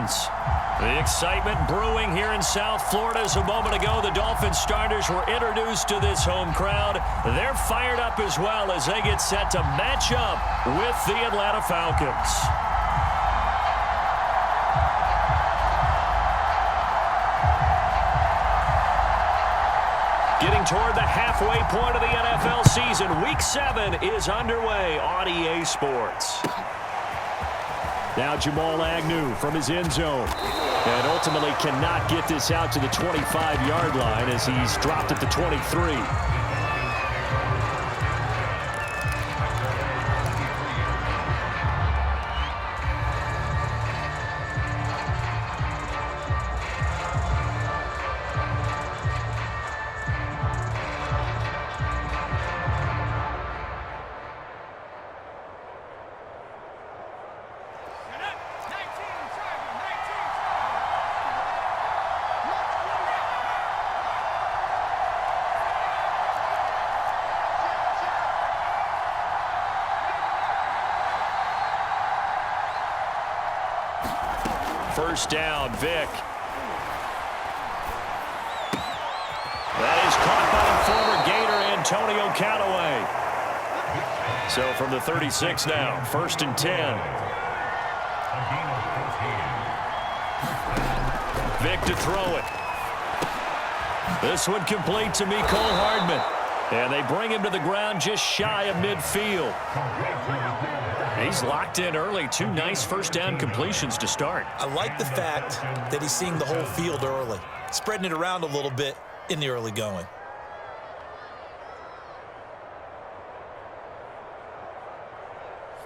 Dolphins. The excitement brewing here in South Florida as a moment ago the Dolphins starters were introduced to this home crowd. They're fired up as well as they get set to match up with the Atlanta Falcons. Getting toward the halfway point of the NFL season, Week 7 is underway on EA Sports. Now Jamal Agnew from his end zone. And ultimately cannot get this out to the 25-yard line as he's dropped at the 23. First down, Vic. That is caught by the former Gator, Antonio Callaway. So from the 36 now, 1st and 10. Vic to throw it. This one complete to Mecole Hardman. And they bring him to the ground just shy of midfield. He's locked in early. 2 nice first down completions to start. I like the fact that he's seeing the whole field early, spreading it around a little bit in the early going.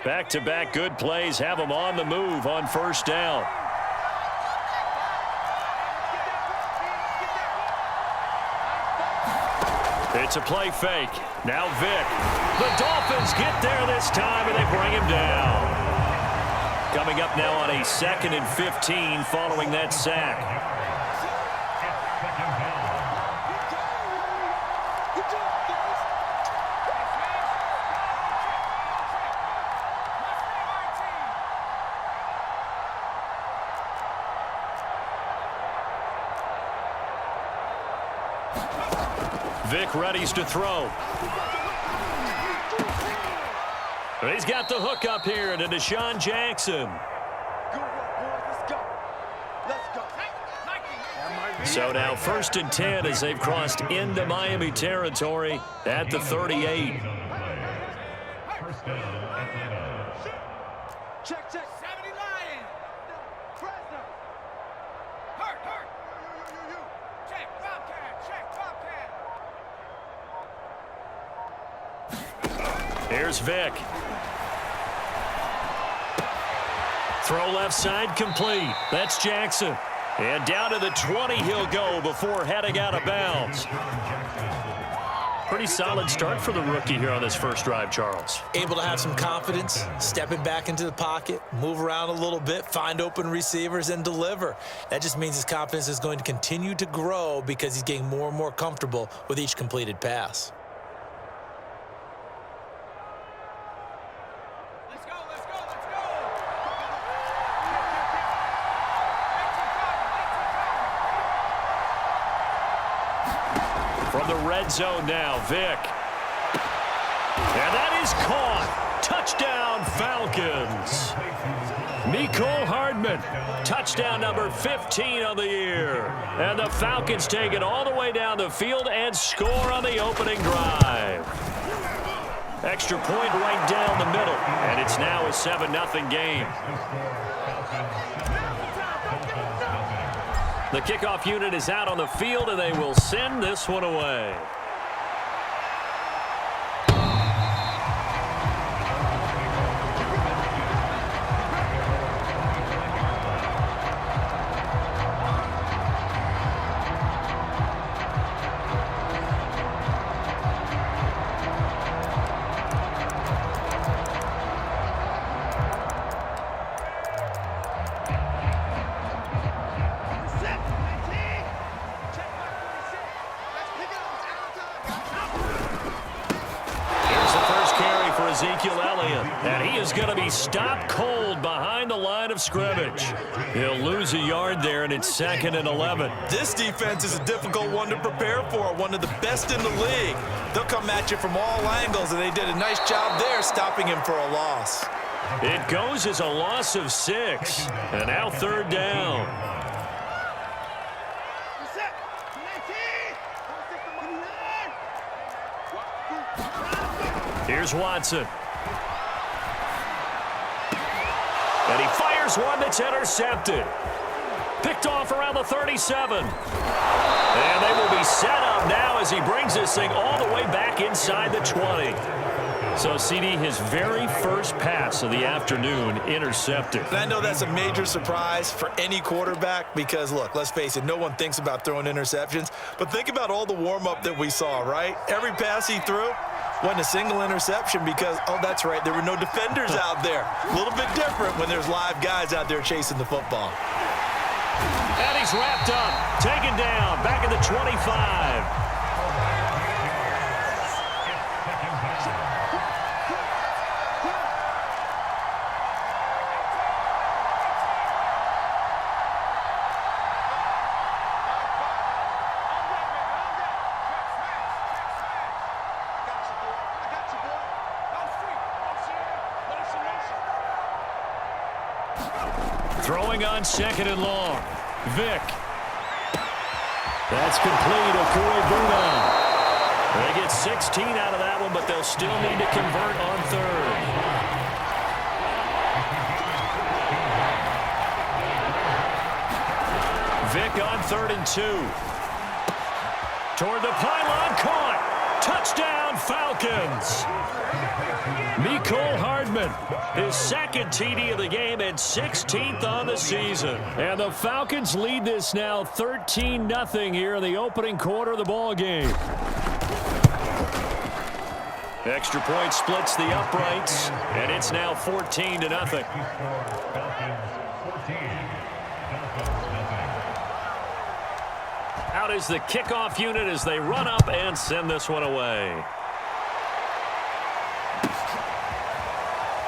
Back-to-back good plays have him on the move on first down. It's a play fake. Now Vic. The Dolphins get there this time, and they bring him down. Coming up now on a 2nd and 15 following that sack. Vic readies to throw. He's got the hook up here to Deshaun Jackson. So now 1st and 10 as they've crossed into Miami territory at the 38. Check, check. 70 Lions. Prisoner. Hurt. Check, Bobcat. Check, Bobcat. Here's Vic. Throw left side complete. That's Jackson. And down to the 20 he'll go before heading out of bounds. Pretty solid start for the rookie here on this first drive, Charles. Able to have some confidence, stepping back into the pocket, move around a little bit, find open receivers, and deliver. That just means his confidence is going to continue to grow because he's getting more and more comfortable with each completed pass. From the red zone now, Vic. And that is caught. Touchdown, Falcons. Mecole Hardman, touchdown number 15 on the year. And the Falcons take it all the way down the field and score on the opening drive. Extra point right down the middle. And it's now a 7-0 game. The kickoff unit is out on the field, and they will send this one away. valiant. And he is going to be stopped cold behind the line of scrimmage. He'll lose a yard there, and it's 2nd and 11. This defense is a difficult one to prepare for, one of the best in the league. They'll come at you from all angles, and they did a nice job there stopping him for a loss. It goes as a loss of 6, and now 3rd down. Here's Watson. And he fires one that's intercepted. Picked off around the 37. And they will be set up now as he brings this thing all the way back inside the 20. So, CD, his very first pass of the afternoon intercepted. And I know that's a major surprise for any quarterback because, look, let's face it, no one thinks about throwing interceptions. But think about all the warm-up that we saw, right? Every pass he threw wasn't a single interception because, oh, that's right, there were no defenders out there. A little bit different when there's live guys out there chasing the football. And he's wrapped up, taken down, back at the 25. Throwing on 2nd and long. Vick. That's complete. Okui-Buna. They get 16 out of that one, but they'll still need to convert on 3rd. Vick on 3rd and 2. Toward the pylon, caught. Touchdown, Falcons. Mecole Hardman, his 2nd TD of the game and 16th on the season. And the Falcons lead this now 13-0 here in the opening quarter of the ball game. Extra point splits the uprights, and it's now 14-0. Out is the kickoff unit as they run up and send this one away.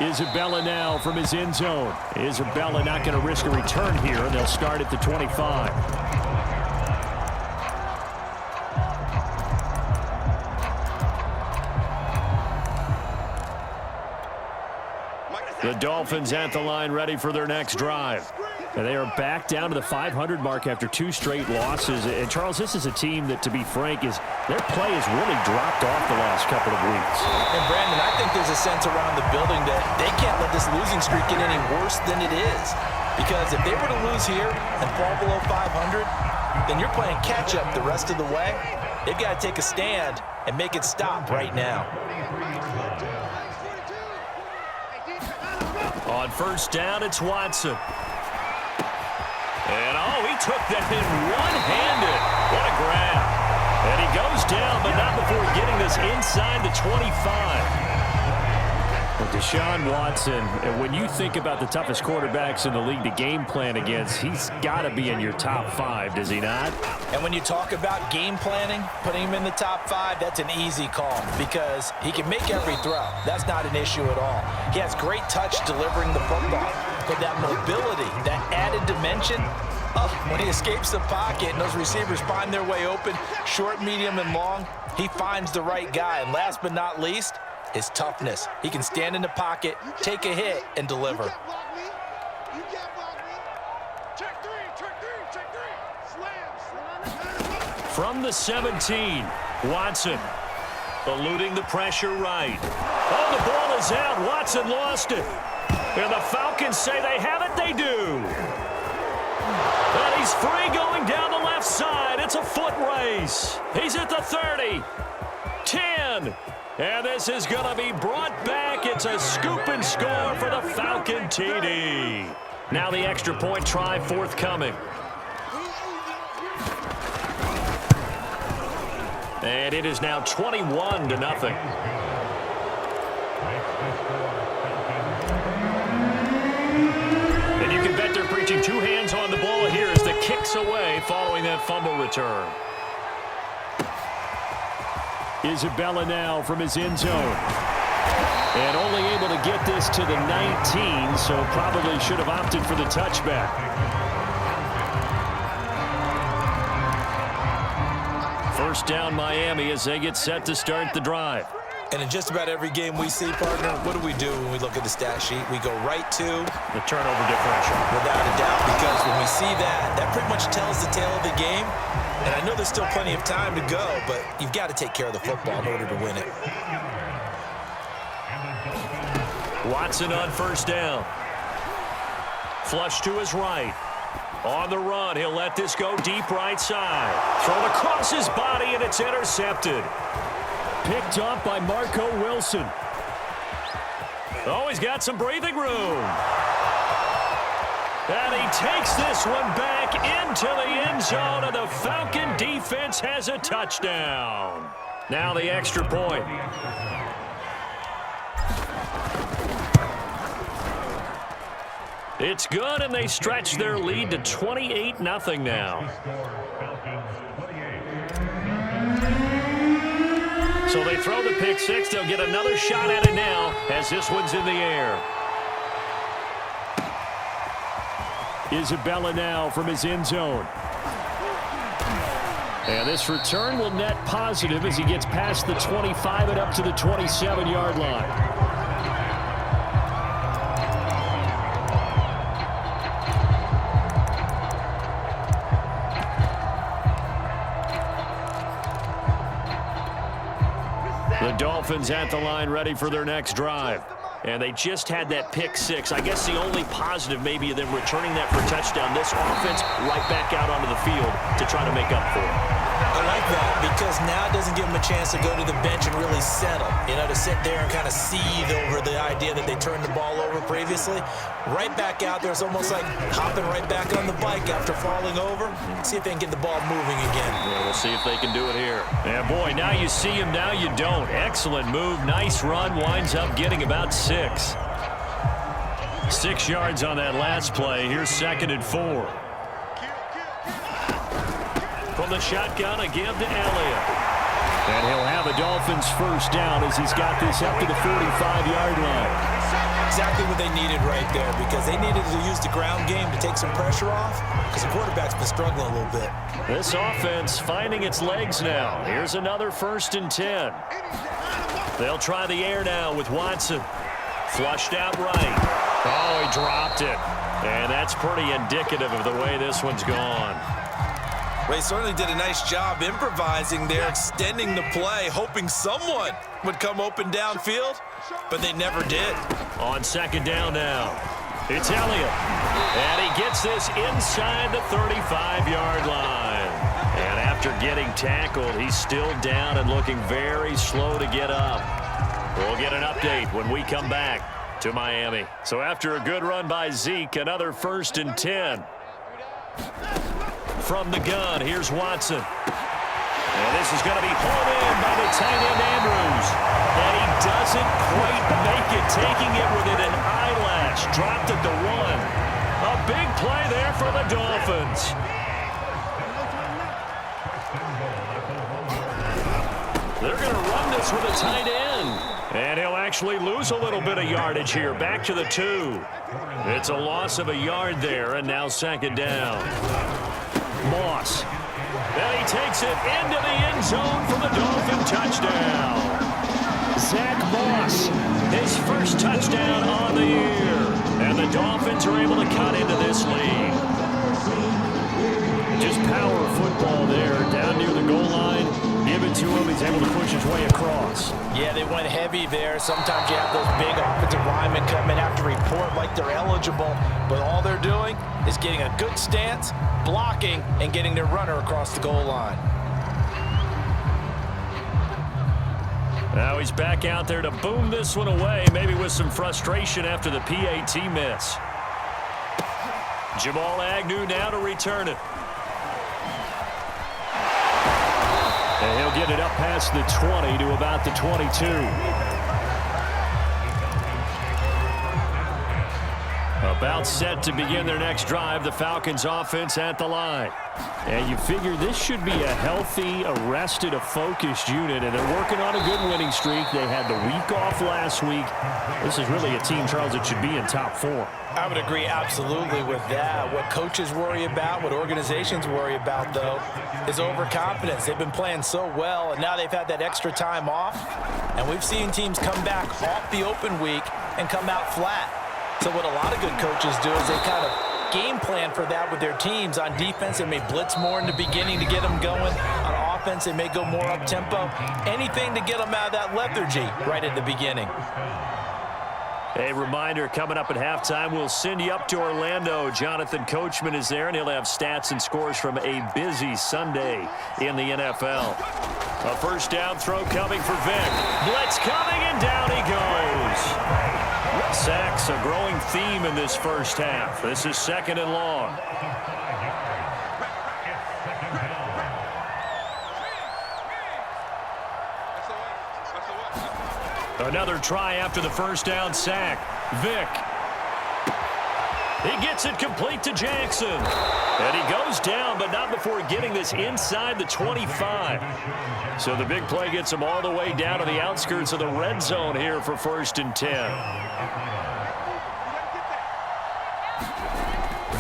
Isabella now from his end zone. Isabella not going to risk a return here, and they'll start at the 25. The Dolphins at the line ready for their next drive. And they are back down to the 500 mark after 2 straight losses. And, Charles, this is a team that, to be frank, their play has really dropped off the last couple of weeks. And, Brandon, I think there's a sense around the building that they can't let this losing streak get any worse than it is. Because if they were to lose here and fall below 500, then you're playing catch-up the rest of the way. They've got to take a stand and make it stop right now. On 1st down, it's Watson. And, oh, he took that in one-handed. What a grab. And he goes down, but not before getting this inside the 25. Well, Deshaun Watson, when you think about the toughest quarterbacks in the league to game plan against, he's got to be in your top 5, does he not? And when you talk about game planning, putting him in the top 5, that's an easy call because he can make every throw. That's not an issue at all. He has great touch delivering the football. But that mobility, that added dimension, when he escapes the pocket and those receivers find their way open, short, medium, and long, he finds the right guy. And last but not least, his toughness. He can stand in the pocket, take a hit, and deliver. From the 17, Watson eluding the pressure right. Oh, the ball is out. Watson lost it. And the Falcons say they have it. They do. And he's free going down the left side. It's a foot race. He's at the 30. 10. And this is going to be brought back. It's a scoop and score for the Falcon TD. Now the extra point try forthcoming. And it is now 21-0. And you can bet they're preaching 2 hands on the ball here as the kick's away following that fumble return. Isabella now from his end zone. And only able to get this to the 19, so probably should have opted for the touchback. First down Miami as they get set to start the drive. And in just about every game we see, partner, what do we do when we look at the stat sheet? We go right to the turnover differential. Without a doubt, because when we see that, that pretty much tells the tale of the game. And I know there's still plenty of time to go, but you've got to take care of the football in order to win it. Watson on first down. Flush to his right. On the run, he'll let this go deep right side. Thrown across his body, and it's intercepted. Picked off by Marco Wilson. Oh, he's got some breathing room. And he takes this one back into the end zone, and the Falcon defense has a touchdown. Now the extra point. It's good, and they stretch their lead to 28-0 now. So they throw the pick six. They'll get another shot at it now as this one's in the air. Isabella now from his end zone. And this return will net positive as he gets past the 25 and up to the 27-yard line. The Dolphins at the line ready for their next drive. And they just had that pick six. I guess the only positive maybe of them returning that for a touchdown. This offense right back out onto the field to try to make up for it. I like that because now it doesn't give them a chance to go to the bench and really settle. You know, to sit there and kind of seethe over the idea that they turned the ball over previously. Right back out there. It's almost like hopping right back on the bike after falling over. See if they can get the ball moving again. Yeah, we'll see if they can do it here. And boy, now you see him, now you don't. Excellent move. Nice run. Winds up getting about 6. 6 yards on that last play. Here's 2nd and 4. From the shotgun, a give to Elliott. And he'll have a Dolphins first down as he's got this up to the 45-yard line. Exactly what they needed right there because they needed to use the ground game to take some pressure off because the quarterback's been struggling a little bit. This offense finding its legs now. Here's another 1st and 10. They'll try the air now with Watson. Flushed out right. Oh, he dropped it. And that's pretty indicative of the way this one's gone. They certainly did a nice job improvising there, extending the play, hoping someone would come open downfield, but they never did. On 2nd down now, it's Elliott. And he gets this inside the 35-yard line. And after getting tackled, he's still down and looking very slow to get up. We'll get an update when we come back to Miami. So after a good run by Zeke, another 1st and 10. From the gun, here's Watson. And this is going to be hauled in by the tight end Andrews. And he doesn't quite make it, taking it within an eyelash. Dropped at the 1. A big play there for the Dolphins. They're going to run this with a tight end. And he'll actually lose a little bit of yardage here. Back to the 2. It's a loss of a yard there, and now 2nd down. Moss. And he takes it into the end zone for the Dolphin touchdown. Zach Moss, his first touchdown on the year. And the Dolphins are able to cut into this lead. Just power football there, down near the goal line. Give it to him. He's able to push his way across. Yeah, they went heavy there. Sometimes you have those big offensive linemen come in have to report like they're eligible, but all they're doing is getting a good stance, blocking, and getting their runner across the goal line. Now he's back out there to boom this one away, maybe with some frustration after the PAT miss. Jamal Agnew now to return it. And he'll get it up past the 20 to about the 22. About set to begin their next drive, the Falcons offense at the line. And you figure this should be a healthy, arrested, a focused unit, and they're working on a good winning streak. They had the week off last week. This is really a team, Charles, that should be in top 4. I would agree absolutely with that. What coaches worry about, what organizations worry about, though, is overconfidence. They've been playing so well, and now they've had that extra time off. And we've seen teams come back off the open week and come out flat. So what a lot of good coaches do is they kind of game plan for that with their teams. On defense, they may blitz more in the beginning to get them going. On offense, they may go more up-tempo. Anything to get them out of that lethargy right at the beginning. A reminder, coming up at halftime, we'll send you up to Orlando. Jonathan Coachman is there, and he'll have stats and scores from a busy Sunday in the NFL. A first down throw coming for Vic. Blitz coming, and down he goes. Sacks, a growing theme in this first half. This is 2nd and long. Another try after the first down sack. Vic. He gets it complete to Jackson. And he goes down, but not before getting this inside the 25. So the big play gets him all the way down to the outskirts of the red zone here for 1st and 10.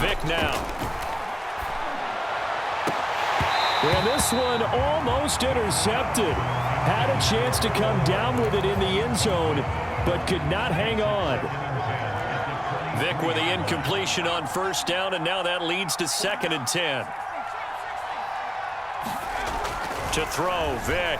Vic now. And this one almost intercepted. Had a chance to come down with it in the end zone, but could not hang on. Vic with the incompletion on first down, and now that leads to 2nd and 10. To throw, Vic.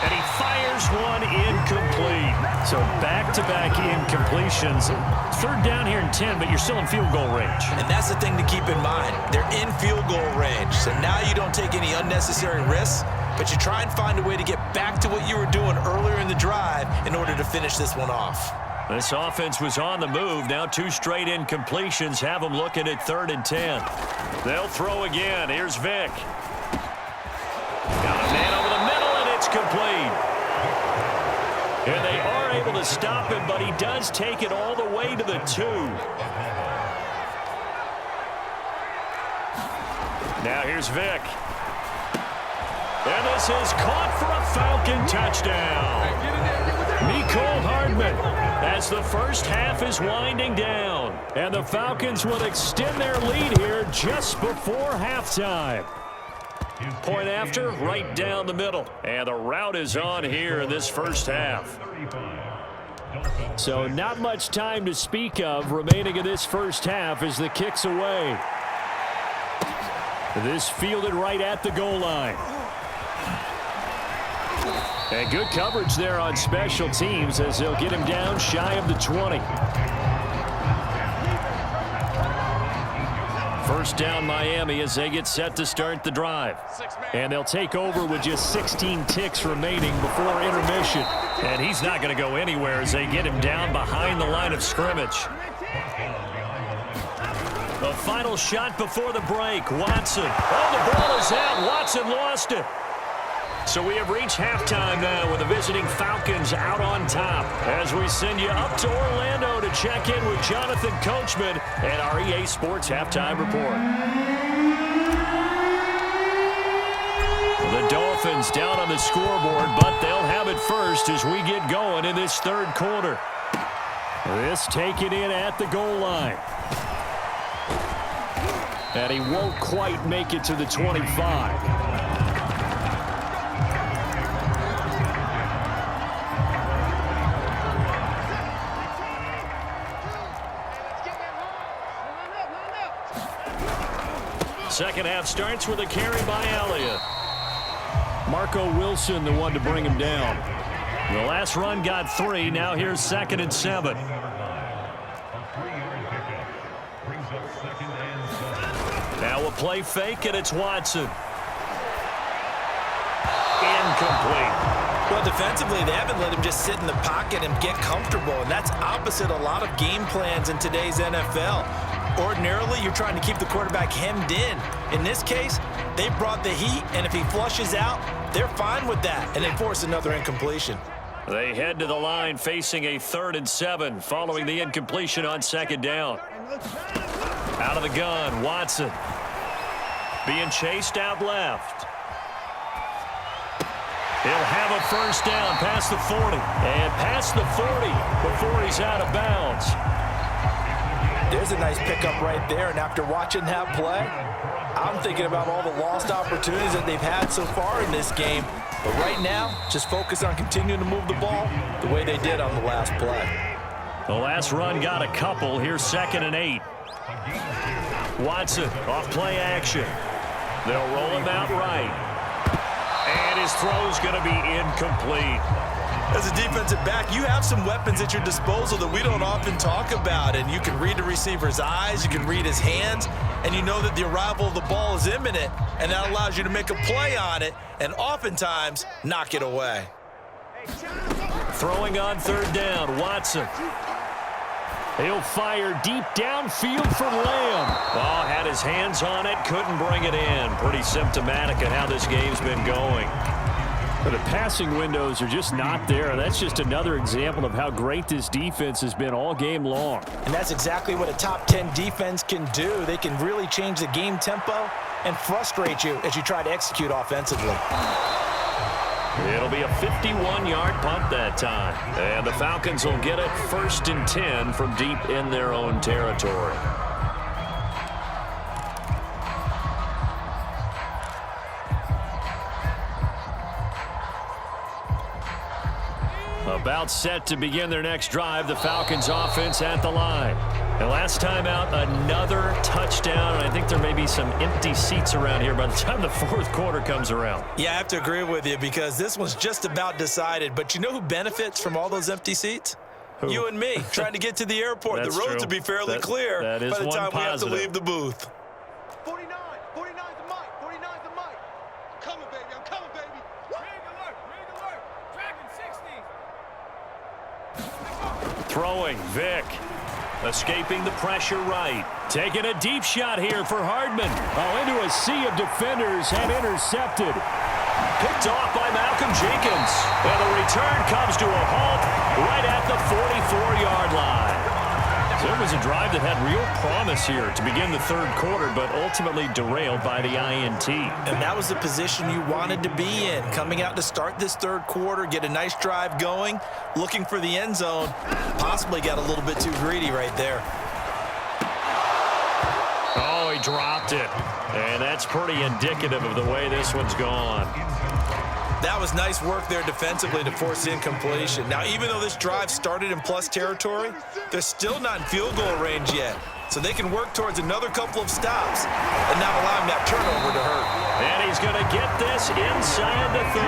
And he fires one incomplete. So back-to-back incompletions. 3rd down here and 10, but you're still in field goal range. And that's the thing to keep in mind. They're in field goal range. So now you don't take any unnecessary risks, but you try and find a way to get back to what you were doing earlier in the drive in order to finish this one off. This offense was on the move. Now 2 straight incompletions have them looking at 3rd and 10. They'll throw again. Here's Vic. Got a man over the middle, and it's complete. And they are able to stop him, but he does take it all the way to the 2. Now here's Vic. And this is caught for a Falcon touchdown. Mecole Hardman as the first half is winding down. And the Falcons will extend their lead here just before halftime. Point after, right down the middle. And the route is on here in this first half. So not much time to speak of remaining in this first half as the kick's away. This fielded right at the goal line. And good coverage there on special teams as they'll get him down shy of the 20. First down Miami as they get set to start the drive. And they'll take over with just 16 ticks remaining before intermission. And he's not going to go anywhere as they get him down behind the line of scrimmage. The final shot before the break. Watson. Oh, the ball is out. Watson lost it. So we have reached halftime now with the visiting Falcons out on top as we send you up to Orlando to check in with Jonathan Coachman and our EA Sports Halftime Report. The Dolphins down on the scoreboard, but they'll have it first as we get going in this 3rd quarter. This taken in at the goal line. And he won't quite make it to the 25. Second half starts with a carry by Elliott. Marco Wilson, the one to bring him down. The last run got 3. Now here's 2nd and 7. Now a play fake, and it's Watson. Incomplete. Well, defensively, they haven't let him just sit in the pocket and get comfortable, and that's opposite a lot of game plans in today's NFL. Ordinarily, you're trying to keep the quarterback hemmed in. In this case, they brought the heat, and if he flushes out, they're fine with that, and they force another incompletion. They head to the line facing a 3rd and 7 following the incompletion on 2nd down. Out of the gun, Watson. Being chased out left. He'll have a 1st down past the 40. And past the 40 before he's out of bounds. There's a nice pickup right there, and after watching that play, I'm thinking about all the lost opportunities that they've had so far in this game. But right now, just focus on continuing to move the ball the way they did on the last play. The last run got a couple. Here's 2nd and 8. Watson off play action. They'll roll him out right. And his throw's going to be incomplete. As a defensive back, you have some weapons at your disposal that we don't often talk about. And you can read the receiver's eyes, you can read his hands, and you know that the arrival of the ball is imminent, and that allows you to make a play on it and oftentimes knock it away. Throwing on 3rd down, Watson. He'll fire deep downfield for Lamb. Oh, had his hands on it, couldn't bring it in. Pretty symptomatic of how this game's been going. But the passing windows are just not there. That's just another example of how great this defense has been all game long. And that's exactly what a top 10 defense can do. They can really change the game tempo and frustrate you as you try to execute offensively. It'll be a 51-yard punt that time. And the Falcons will get it 1st and 10 from deep in their own territory. About set to begin their next drive, the Falcons offense at the line. And last time out, another touchdown, and I think there may be some empty seats around here by the time the 4th quarter comes around. Yeah, I have to agree with you because this one's just about decided. But you know who benefits from all those empty seats? Who? You and me, trying to get to the airport. The roads will be fairly clear that is by the time one we have to positive. leave the booth. 49, 49's the mic, 49's the mic. I'm coming, baby, I'm coming, baby. Rig alert, Dragon 60. Throwing, Vic. Escaping the pressure right. Taking a deep shot here for Hardman. Oh, into a sea of defenders and intercepted. Picked off by Malcolm Jenkins. And the return comes to a halt right at the 44-yard line. So it was a drive that had real promise here to begin the 3rd quarter, but ultimately derailed by the INT. And that was the position you wanted to be in. Coming out to start this 3rd quarter, get a nice drive going, looking for the end zone. Possibly got a little bit too greedy right there. Oh, he dropped it. And that's pretty indicative of the way this one's gone. That was nice work there defensively to force the incompletion. Now, even though this drive started in plus territory, they're still not in field goal range yet. So they can work towards another couple of stops and not allowing that turnover to hurt. And he's going to get this inside the 30.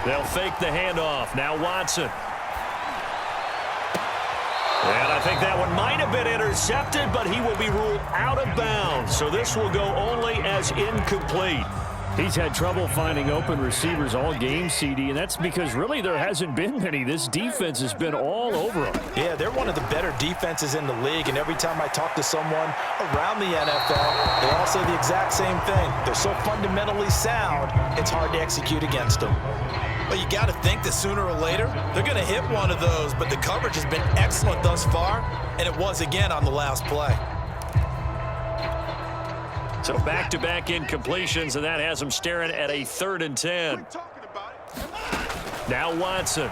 They'll fake the handoff. Now Watson. And I think that one might have been intercepted, but he will be ruled out of bounds. So this will go only as incomplete. He's had trouble finding open receivers all game, CD, and that's because really there hasn't been many. This defense has been all over them. Yeah, they're one of the better defenses in the league, and every time I talk to someone around the NFL, they all say the exact same thing. They're so fundamentally sound, it's hard to execute against them. But you got to think that sooner or later, they're going to hit one of those, but the coverage has been excellent thus far, and it was again on the last play. So back-to-back incompletions, and that has them staring at a 3rd and 10. Now Watson.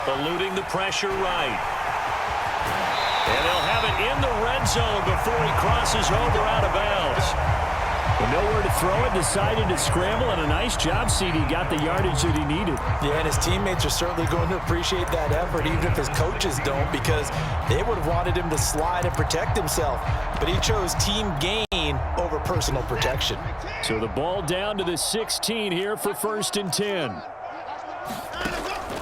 Eluding the pressure right. And they'll have it in the red zone before he crosses over out of bounds. And nowhere to throw it, decided to scramble, and a nice job, CD. Got the yardage that he needed. Yeah, and his teammates are certainly going to appreciate that effort, even if his coaches don't, because they would have wanted him to slide and protect himself. But he chose team gain over personal protection. So the ball down to the 16 here for 1st and 10.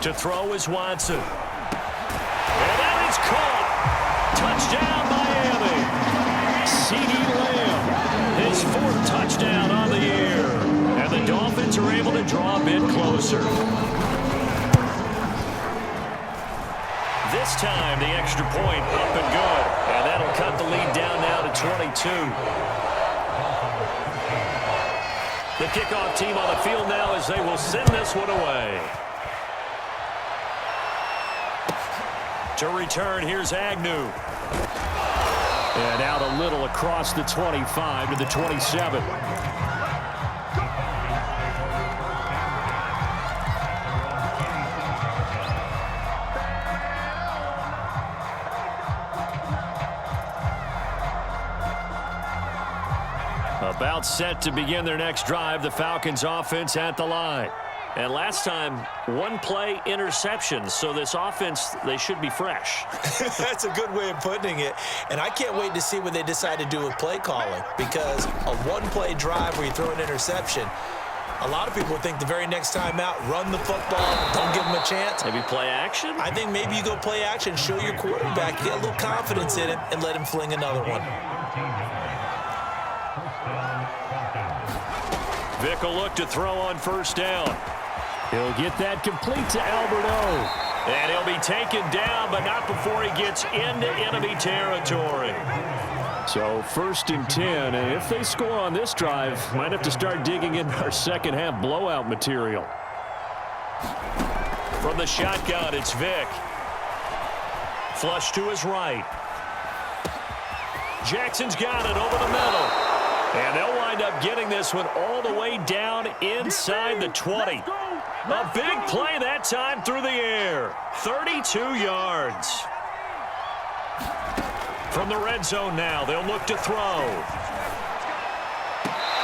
To throw is Watson. And that is caught. Touchdown, Miami. C.D. Lamb, his 4th touchdown on the year. And the Dolphins are able to draw a bit closer. This time, the extra point up and good. And that'll cut the lead down now to 22. The kickoff team on the field now as they will send this one away. To return, here's Agnew. And out a little across the 25 to the 27. About set to begin their next drive, the Falcons offense at the line. And last time, one play interception. So this offense, they should be fresh. That's a good way of putting it. And I can't wait to see what they decide to do with play calling, because a one-play drive where you throw an interception, a lot of people think the very next time out, run the football, don't give them a chance. Maybe play action? I think maybe you go play action, show your quarterback, get a little confidence in him, and let him fling another one. Vic will look to throw on first down. He'll get that complete to Alberto. And he'll be taken down, but not before he gets into enemy territory. So 1st and 10, and if they score on this drive, might have to start digging in our second half blowout material. From the shotgun, it's Vic. Flush to his right. Jackson's got it over the middle. And they'll wind up getting this one all the way down inside the 20. A big play that time through the air. 32 yards. From the red zone now, they'll look to throw.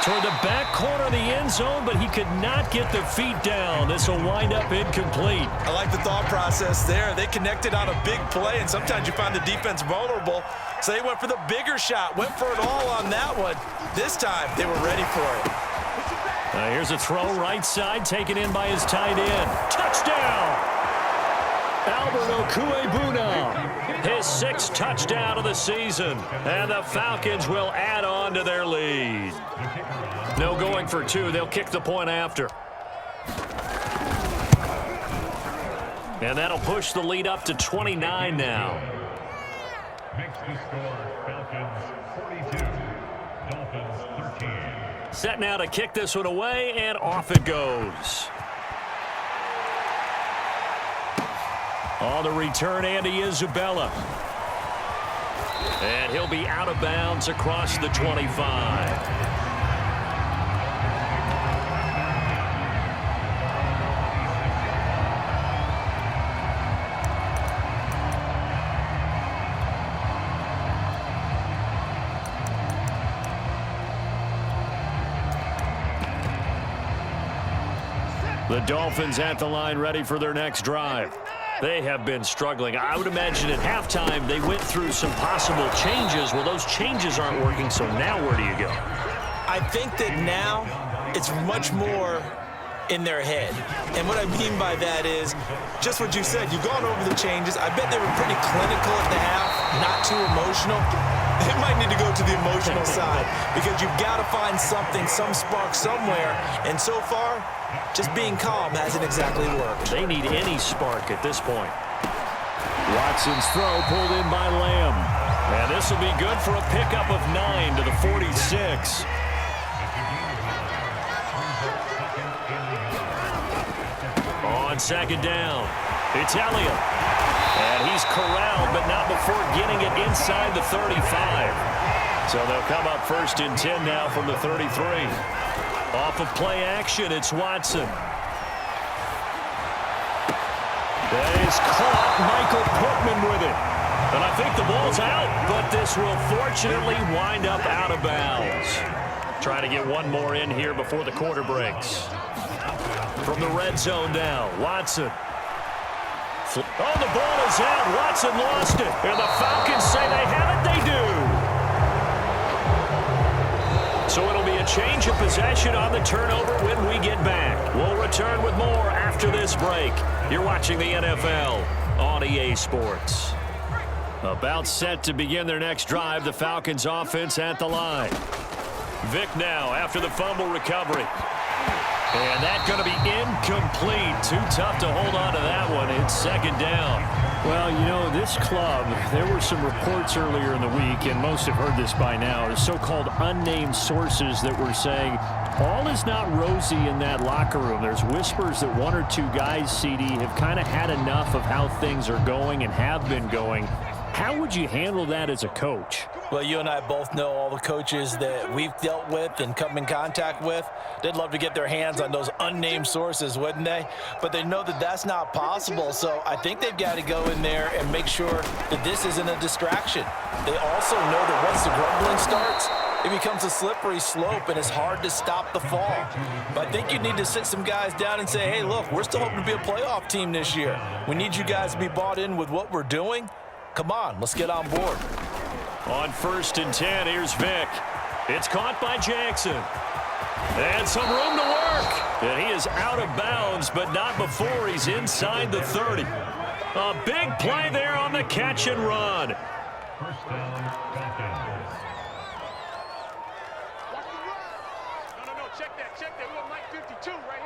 Toward the back corner of the end zone, but he could not get the feet down. This will wind up incomplete. I like the thought process there. They connected on a big play, and sometimes you find the defense vulnerable. So they went for the bigger shot, went for it all on that one. This time, they were ready for it. Here's a throw right side, taken in by his tight end. Touchdown! Alberto Cuebuna, his 6th touchdown of the season. And the Falcons will add on to their lead. No going for 2. They'll kick the point after. And that'll push the lead up to 29 now. Makes the score Falcons 42, Dolphins 13. Set now to kick this one away, and off it goes. On the return, Andy Isabella. And he'll be out of bounds across the 25. The Dolphins at the line, ready for their next drive. They have been struggling. I would imagine at halftime they went through some possible changes. Well, those changes aren't working, so now where do you go? I think that now it's much more in their head. And what I mean by that is just what you said. You've gone over the changes. I bet they were pretty clinical at the half, not too emotional. They might need to go to the emotional side because you've got to find something, some spark somewhere. And so far, just being calm hasn't exactly worked. They need any spark at this point. Watson's throw pulled in by Lamb. And this will be good for a pickup of 9 to the 46. On second down, it's Elliott. And he's corralled, but not before getting it inside the 35. So they'll come up 1st and 10 now from the 33. Off of play action, it's Watson. That is caught, Michael Pittman with it. And I think the ball's out, but this will fortunately wind up out of bounds. Trying to get one more in here before the quarter breaks. From the red zone now, Watson. Oh, the ball is out. Watson lost it. And the Falcons say they have it. They do. So it'll be a change of possession on the turnover when we get back. We'll return with more after this break. You're watching the NFL on EA Sports. About set to begin their next drive, the Falcons offense at the line. Vic now after the fumble recovery. And that's going to be incomplete. Too tough to hold on to that one. It's second down. Well, you know, this club, there were some reports earlier in the week, and most have heard this by now, the so-called unnamed sources that were saying all is not rosy in that locker room. There's whispers that one or two guys, CD, have kind of had enough of how things are going and have been going. How would you handle that as a coach? Well, you and I both know all the coaches that we've dealt with and come in contact with. They'd love to get their hands on those unnamed sources, wouldn't they? But they know that that's not possible, so I think they've got to go in there and make sure that this isn't a distraction. They also know that once the grumbling starts, it becomes a slippery slope, and it's hard to stop the fall. But I think you need to sit some guys down and say, hey, look, we're still hoping to be a playoff team this year. We need you guys to be bought in with what we're doing. Come on, let's get on board. On 1st and 10, here's Vick. It's caught by Jackson. And some room to work. And he is out of bounds, but not before he's inside the 30. A big play there on the catch and run. First down, Falcons. No, check that. We got Mike 52 right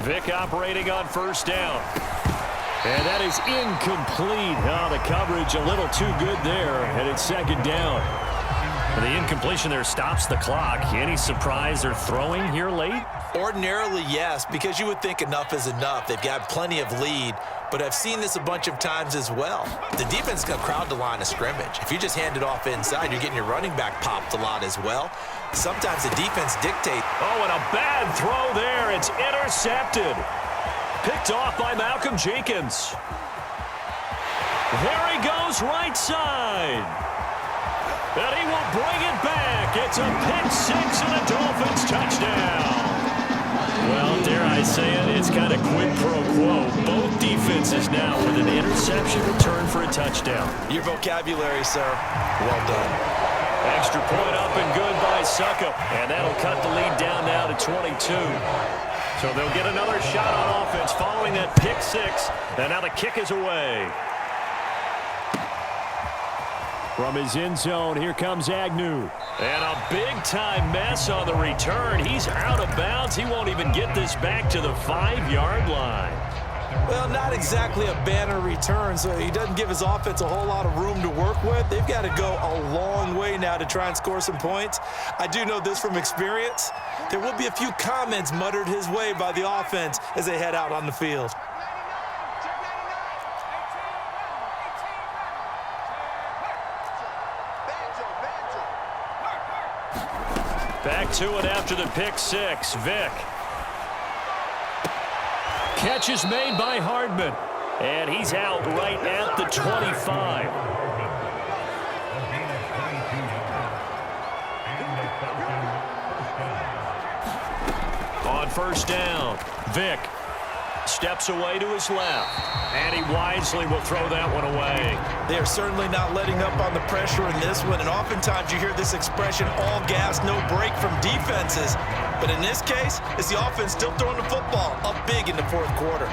here. Vick operating on 1st down. And that is incomplete. Oh, the coverage a little too good there, and it's 2nd down. The incompletion there stops the clock. Any surprise they're throwing here late? Ordinarily, yes, because you would think enough is enough. They've got plenty of lead, but I've seen this a bunch of times as well. The defense can crowd the line of scrimmage. If you just hand it off inside, you're getting your running back popped a lot as well. Sometimes the defense dictates. Oh, and a bad throw there. It's intercepted. Picked off by Malcolm Jenkins. There he goes, right side. And he will bring it back. It's a pick 6 and a Dolphins touchdown. Well, dare I say it, it's kind of quid pro quo. Both defenses now with an interception return for a touchdown. Your vocabulary, sir. Well done. Extra point up and good by Suckup. And that'll cut the lead down now to 22. So they'll get another shot on offense following that pick 6. And now the kick is away. From his end zone, here comes Agnew. And a big-time mess on the return. He's out of bounds. He won't even get this back to the 5-yard line. Well, not exactly a banner return, so he doesn't give his offense a whole lot of room to work with. They've got to go a long way now to try and score some points. I do know this from experience. There will be a few comments muttered his way by the offense as they head out on the field. Back to it after the pick 6. Vick. Catch is made by Hardman. And he's out right at the 25. On 1st down, Vick steps away to his left. And he wisely will throw that one away. They are certainly not letting up on the pressure in this one, and oftentimes you hear this expression, all gas, no break from defenses. But in this case, it's the offense still throwing the football up big in the 4th quarter.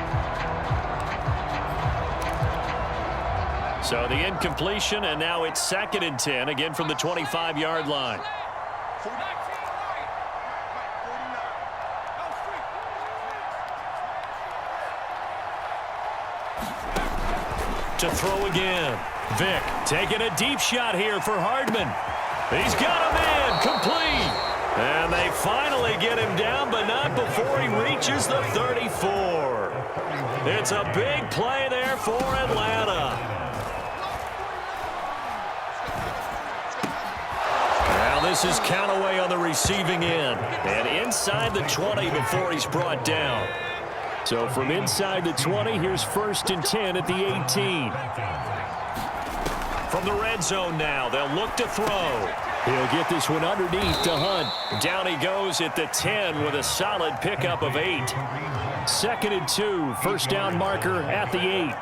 So the incompletion, and now it's 2nd and 10, again from the 25-yard line. To throw again. Vick taking a deep shot here for Hardman. He's got him in, complete. And they finally get him down, but not before he reaches the 34. It's a big play there for Atlanta. Now this is Callaway on the receiving end. And inside the 20 before he's brought down. So from inside the 20, here's 1st and 10 at the 18. From the red zone now, they'll look to throw. He'll get this one underneath to Hunt. Down he goes at the 10 with a solid pickup of 8. 2nd and 2, 1st down marker at the 8.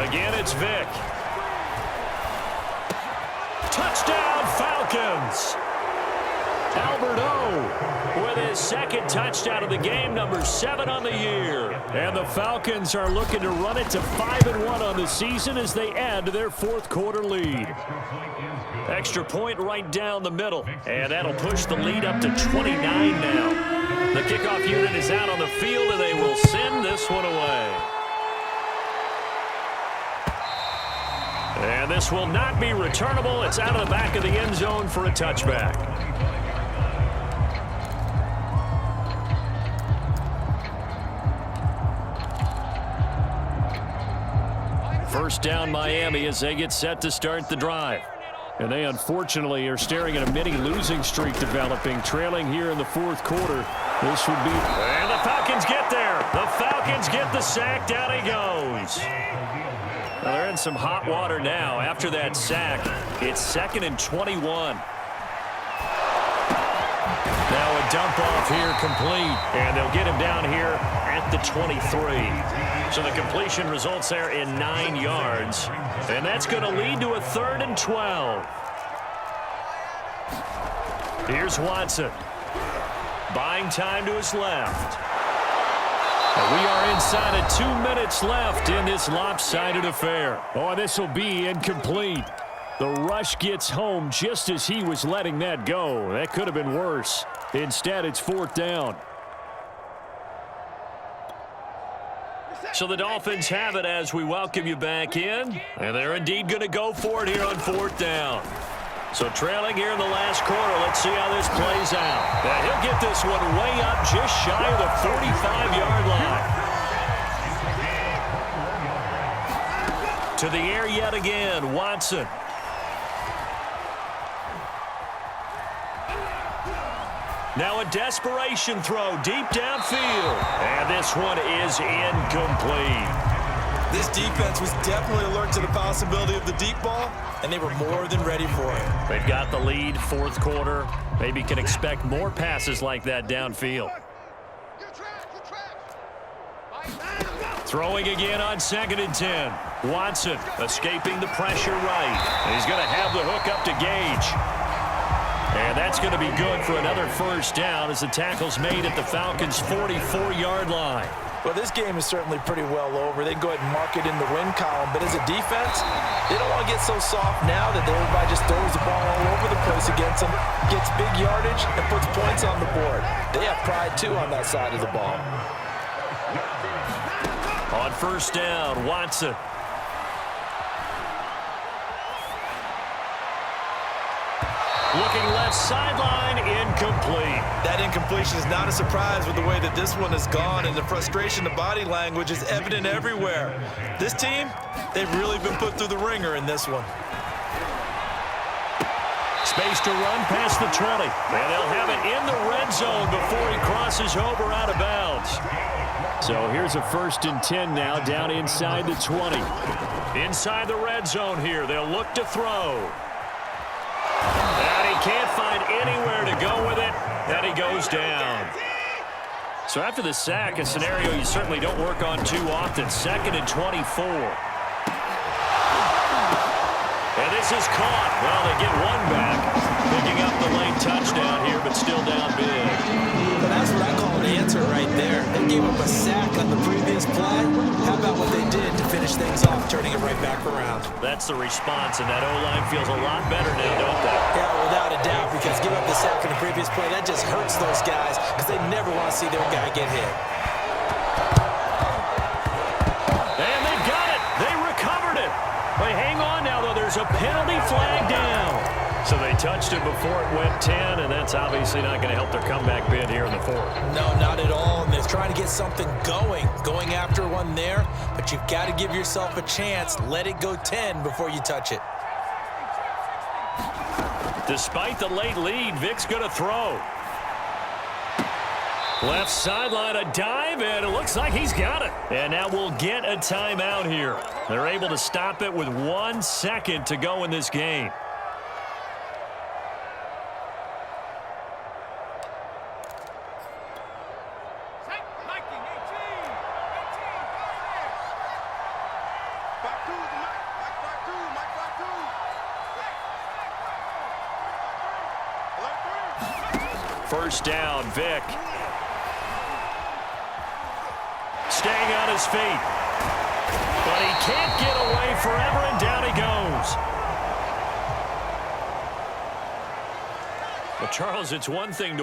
Again, it's Vick. Touchdown, Falcons! Albert O with his 2nd touchdown of the game, number 7 on the year. And the Falcons are looking to run it to 5-1 on the season as they add to their 4th quarter lead. Extra point right down the middle, and that'll push the lead up to 29 now. The kickoff unit is out on the field, and they will send this one away. And this will not be returnable. It's out of the back of the end zone for a touchback. First down Miami as they get set to start the drive. And they unfortunately are staring at a mini losing streak developing, trailing here in the fourth quarter. This would be... And the Falcons get there. The Falcons get the sack. Down he goes. Well, they're in some hot water now. After that sack, it's 2nd and 21. Now a dump off here complete. And they'll get him down here at the 23. So the completion results there in 9 yards. And that's going to lead to a 3rd and 12. Here's Watson. Buying time to his left. And we are inside of 2 minutes left in this lopsided affair. Oh, this will be incomplete. The rush gets home just as he was letting that go. That could have been worse. Instead, it's 4th down. So the Dolphins have it as we welcome you back in. And they're indeed going to go for it here on 4th down. So trailing here in the last quarter, let's see how this plays out. And he'll get this one way up just shy of the 45-yard line. To the air yet again, Watson. Now a desperation throw deep downfield. And this one is incomplete. This defense was definitely alert to the possibility of the deep ball, and they were more than ready for it. They've got the lead, 4th quarter. Maybe can expect more passes like that downfield. Throwing again on 2nd and 10. Watson escaping the pressure right. And he's going to have the hook up to Gage. And that's going to be good for another 1st down as the tackle's made at the Falcons' 44-yard line. Well, this game is certainly pretty well over. They can go ahead and mark it in the win column. But as a defense, they don't want to get so soft now that everybody just throws the ball all over the place against them, gets big yardage, and puts points on the board. They have pride, too, on that side of the ball. On 1st down, Watson. Looking left sideline, incomplete. That incompletion is not a surprise with the way that this one has gone, and the frustration, the body language is evident everywhere. This team, they've really been put through the ringer in this one. Space to run past the 20. And they'll have it in the red zone before he crosses over out of bounds. So here's a 1st and 10 now down inside the 20. Inside the red zone here. They'll look to throw. And he can't find anywhere to go with it. And he goes down. So after the sack, a scenario you certainly don't work on too often. 2nd and 24. And this is caught. Well, they get one back. Picking up the late touchdown here, but still down big. But that's what I call an answer right there. They gave up a sack on the previous play. How about what they did to finish things off, turning it right back around? That's the response, and that O-line feels a lot better now, don't they? Yeah, without a doubt, because giving up the sack on the previous play, that just hurts those guys because they never want to see their guy get hit. And they've got it. They recovered it. Wait, hang on now, though. There's a penalty flag down. So they touched it before it went 10, and that's obviously not going to help their comeback bid here in the 4th. No, not at all. And they're trying to get something going after one there. But you've got to give yourself a chance. Let it go 10 before you touch it. Despite the late lead, Vic's going to throw. Left sideline, a dive, and it looks like he's got it. And now we'll get a timeout here. They're able to stop it with 1 second to go in this game. First down, Vic. Staying on his feet. But he can't get away forever, and down he goes. Well, Charles, it's one thing to